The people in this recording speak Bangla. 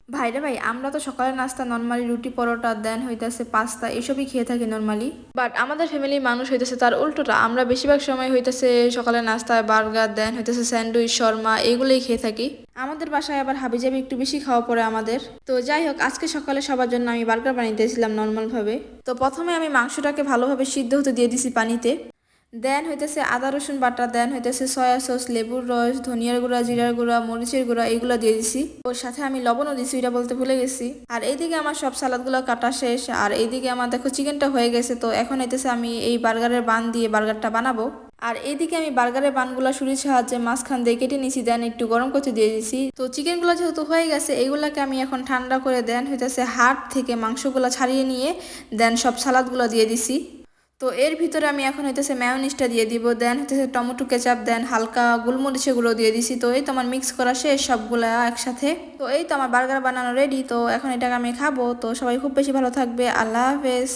ভাইরে ভাই, আমরা তো সকালে নাস্তা নর্মালি রুটি পরোটা দেন হইতেছে পাস্তা এসবই খেয়ে থাকি নর্মালি। বাট আমাদের ফ্যামিলির মানুষ হইতেছে তার উল্টোটা, আমরা বেশিরভাগ সময় হইতেছে সকালে নাস্তায় বার্গার দেন হইতেছে স্যান্ডউইচ শর্মা এগুলোই খেয়ে থাকি। আমাদের বাসায় আবার হাবিজাবি একটু বেশি খাওয়া পড়ে আমাদের। তো যাই হোক, আজকে সকালে সবার জন্য আমি বার্গার বানাইতেছিলাম নর্মাল ভাবে। তো প্রথমে আমি মাংসটাকে ভালোভাবে সিদ্ধ হতে দিয়ে দিছি পানিতে। দেন হইতেছে আদা রসুন বাটা, দেন হইতেছে সয়া সস, লেবুর রস, ধনিয়ার গুঁড়া, জিরার গুঁড়া, মরিচের গুঁড়া এইগুলো দিয়ে দিছি। ওর সাথে আমি লবণও দিছি, এটা বলতে ভুলে গেছি। আর এইদিকে আমার সব সালাদগুলো কাটা শেষ, আর এইদিকে আমার দেখো চিকেনটা হয়ে গেছে। তো এখন হইতেছে আমি এই বার্গারের বান দিয়ে বার্গারটা বানাবো। আর এইদিকে আমি বার্গারের বানগুলা ছুরির সাহায্যে মাঝখান দিয়ে কেটে নিছি, দেন একটু গরম করতে দিয়ে দিছি। তো চিকেনগুলো যেহেতু হয়ে গেছে, এইগুলাকে আমি এখন ঠান্ডা করে দেন হইতেছে হাড় থেকে মাংসগুলো ছাড়িয়ে নিয়ে দেন সব সালাদগুলো দিয়ে দিছি। তো এর ভিতরে আমি এখন হইতেছে ম্যায়োনিজটা দিয়ে দিব, দেন হইতেছে টমেটো কেচাপ, দেন হালকা গোলমরিচের গুঁড়ো দিয়ে দিছি। তো এই তো আমার মিক্স করা শেষ সবগুলা একসাথে। তো এই তো আমার বার্গার বানানো রেডি। তো এখন এটাকে আমি খাবো। তো সবাই খুব বেশি ভালো থাকবে। আল্লাহ হাফেজ।